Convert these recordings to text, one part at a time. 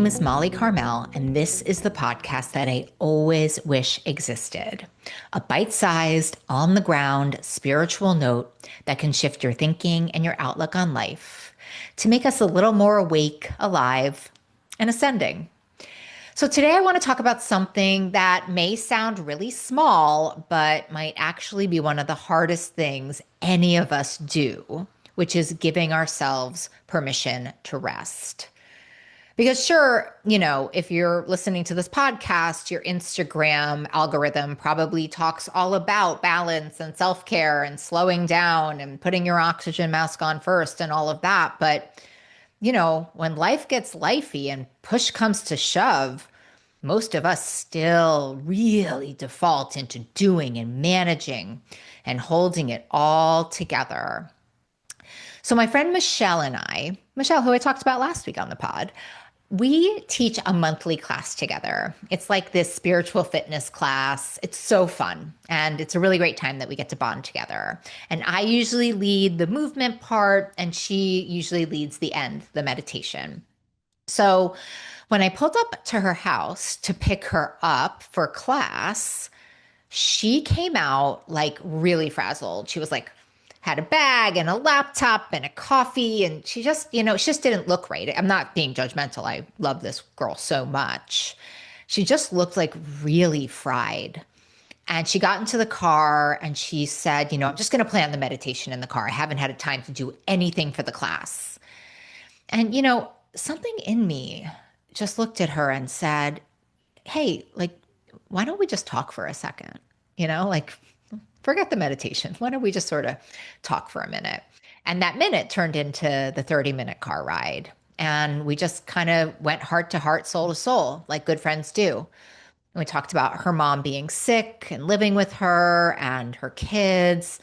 is Molly Carmel, and this is the podcast that I always wish existed. A bite sized, on the ground spiritual note that can shift your thinking and your outlook on life to make us a little more awake, alive, and ascending. So, today I want to talk about something that may sound really small, but might actually be one of the hardest things any of us do, which is giving ourselves permission to rest. Because sure, if you're listening to this podcast, your Instagram algorithm probably talks all about balance and self-care and slowing down and putting your oxygen mask on first and all of that. But, when life gets lifey and push comes to shove, most of us still really default into doing and managing and holding it all together. So my friend Michelle, who I talked about last week on the pod, we teach a monthly class together. It's like this spiritual fitness class. It's so fun. And it's a really great time that we get to bond together. And I usually lead the movement part, and she usually leads the end, the meditation. So when I pulled up to her house to pick her up for class, she came out like really frazzled. She was like, had a bag and a laptop and a coffee, and she just didn't look right. I'm not being judgmental. I love this girl so much. She just looked like really fried. And she got into the car and she said, I'm just going to plan the meditation in the car. I haven't had a time to do anything for the class. And, something in me just looked at her and said, hey, like, why don't we just talk for a second? Like, forget the meditation. Why don't we just sort of talk for a minute? And that minute turned into the 30-minute car ride. And we just kind of went heart to heart, soul to soul, like good friends do. And we talked about her mom being sick and living with her and her kids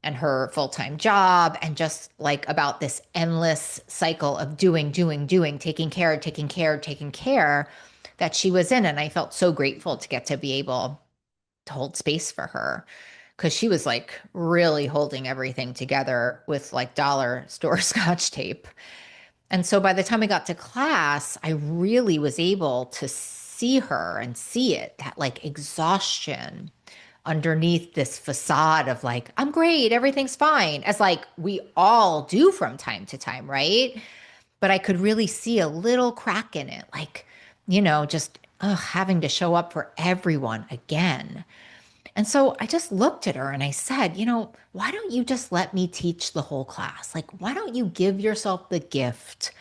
and her full-time job, and just like about this endless cycle of doing, taking care that she was in. And I felt so grateful to get to be able to hold space for her, because she was like really holding everything together with like dollar store scotch tape. And so by the time we got to class, I really was able to see her and see it, that like exhaustion underneath this facade of like, I'm great, everything's fine, as like we all do from time to time, right? But I could really see a little crack in it, like, just having to show up for everyone again. And so I just looked at her and I said, why don't you just let me teach the whole class? Like, why don't you give yourself the gift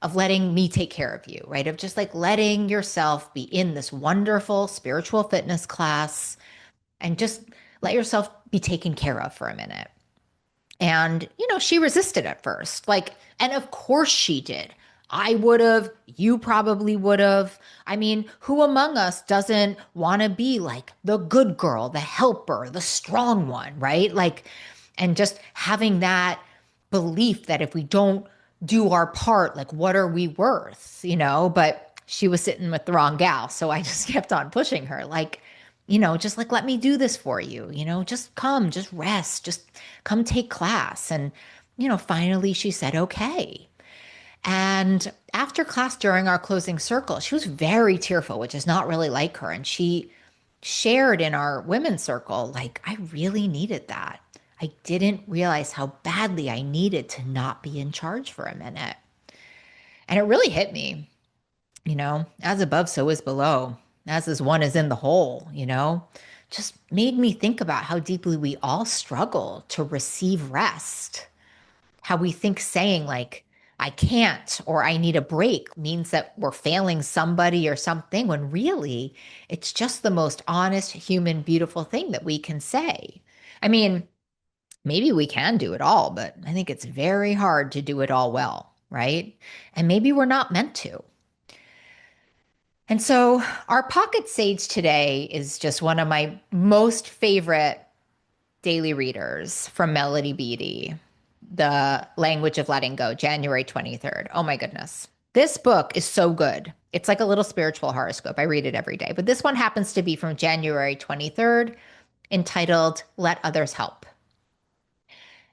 of letting me take care of you, right? Of just like letting yourself be in this wonderful spiritual fitness class and just let yourself be taken care of for a minute. And, she resisted at first. Like, and of course she did. I would have, you probably would have. I mean, who among us doesn't want to be like the good girl, the helper, the strong one, right? Like, and just having that belief that if we don't do our part, like, what are we worth? But she was sitting with the wrong gal. So I just kept on pushing her, like, just like, let me do this for you, just come, just rest, just come take class. And, finally she said, okay. And after class, during our closing circle, she was very tearful, which is not really like her. And she shared in our women's circle, like, I really needed that. I didn't realize how badly I needed to not be in charge for a minute. And it really hit me, as above, so is below, as is one is in the whole, just made me think about how deeply we all struggle to receive rest. How we think saying like, I can't, or I need a break means that we're failing somebody or something, when really it's just the most honest, human, beautiful thing that we can say. I mean, maybe we can do it all, but I think it's very hard to do it all well, right? And maybe we're not meant to. And so our pocket sage today is just one of my most favorite daily readers from Melody Beattie, The Language of Letting Go, January 23rd. Oh my goodness. This book is so good. It's like a little spiritual horoscope. I read it every day. But this one happens to be from January 23rd, entitled Let Others Help.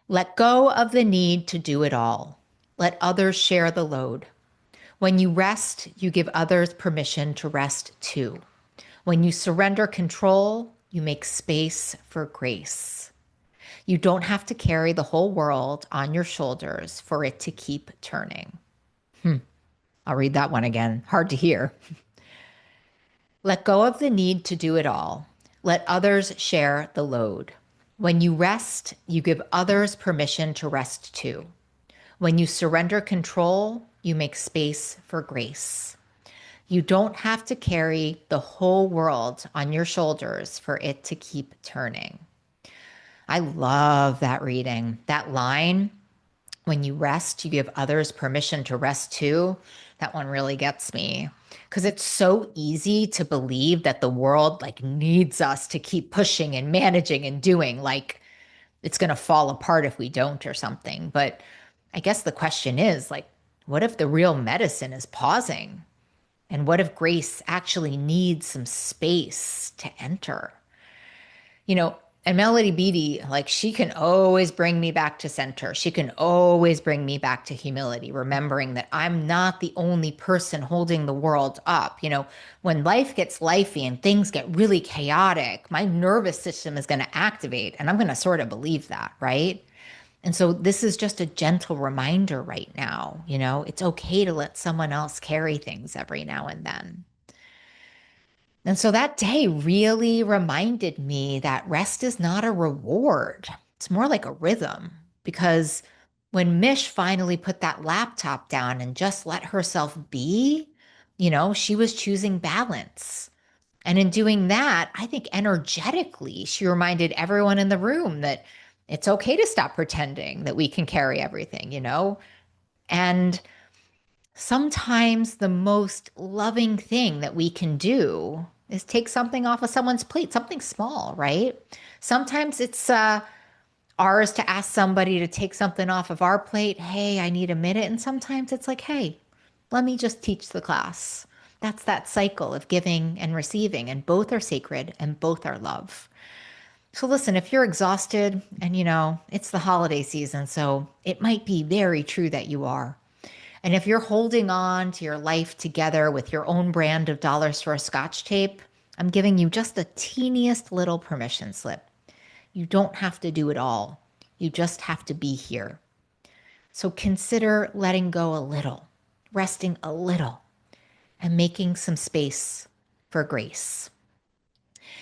Let go of the need to do it all. Let others share the load. When you rest, you give others permission to rest too. When you surrender control, you make space for grace. You don't have to carry the whole world on your shoulders for it to keep turning. I'll read that one again. Hard to hear. Let go of the need to do it all. Let others share the load. When you rest, you give others permission to rest too. When you surrender control, you make space for grace. You don't have to carry the whole world on your shoulders for it to keep turning. I love that reading. That line, when you rest, you give others permission to rest too. That one really gets me because it's so easy to believe that the world like needs us to keep pushing and managing and doing, like it's going to fall apart if we don't or something. But I guess the question is like, what if the real medicine is pausing? And what if grace actually needs some space to enter? You know, and Melody Beattie, like she can always bring me back to center. She can always bring me back to humility, remembering that I'm not the only person holding the world up. You know, when life gets lifey and things get really chaotic, my nervous system is going to activate and I'm going to sort of believe that, right? And so this is just a gentle reminder right now, you know, it's okay to let someone else carry things every now and then. And so that day really reminded me that rest is not a reward. It's more like a rhythm because when Mish finally put that laptop down and just let herself be, you know, she was choosing balance. And in doing that, I think energetically, she reminded everyone in the room that it's okay to stop pretending that we can carry everything, you know? And sometimes the most loving thing that we can do is take something off of someone's plate, something small, right? Sometimes it's ours to ask somebody to take something off of our plate. Hey, I need a minute. And sometimes it's like, hey, let me just teach the class. That's that cycle of giving and receiving, and both are sacred and both are love. So listen, if you're exhausted and you know, it's the holiday season, so it might be very true that you are. And if you're holding on to your life together with your own brand of dollar store scotch tape, I'm giving you just the teeniest little permission slip. You don't have to do it all. You just have to be here. So consider letting go a little, resting a little, and making some space for grace.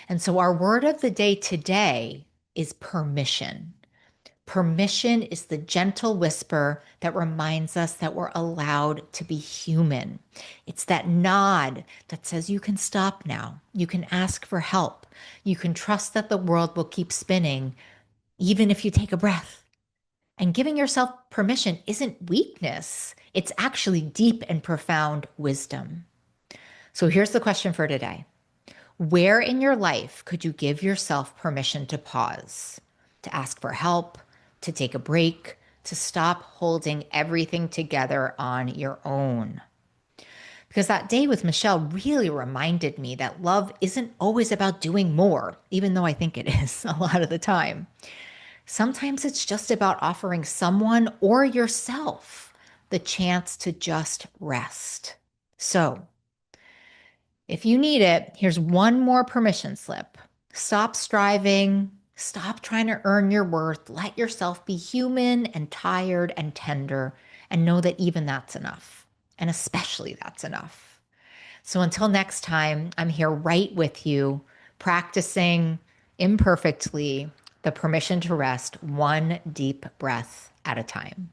And so our word of the day today is permission. Permission is the gentle whisper that reminds us that we're allowed to be human. It's that nod that says you can stop now. You can ask for help. You can trust that the world will keep spinning, even if you take a breath. And giving yourself permission isn't weakness. It's actually deep and profound wisdom. So here's the question for today. Where in your life could you give yourself permission to pause, to ask for help, to take a break, to stop holding everything together on your own? Because that day with Michelle really reminded me that love isn't always about doing more, even though I think it is a lot of the time. Sometimes it's just about offering someone or yourself the chance to just rest. So, if you need it, here's one more permission slip. Stop striving. Stop trying to earn your worth. Let yourself be human and tired and tender and know that even that's enough. And especially that's enough. So until next time, I'm here right with you, practicing imperfectly the permission to rest one deep breath at a time.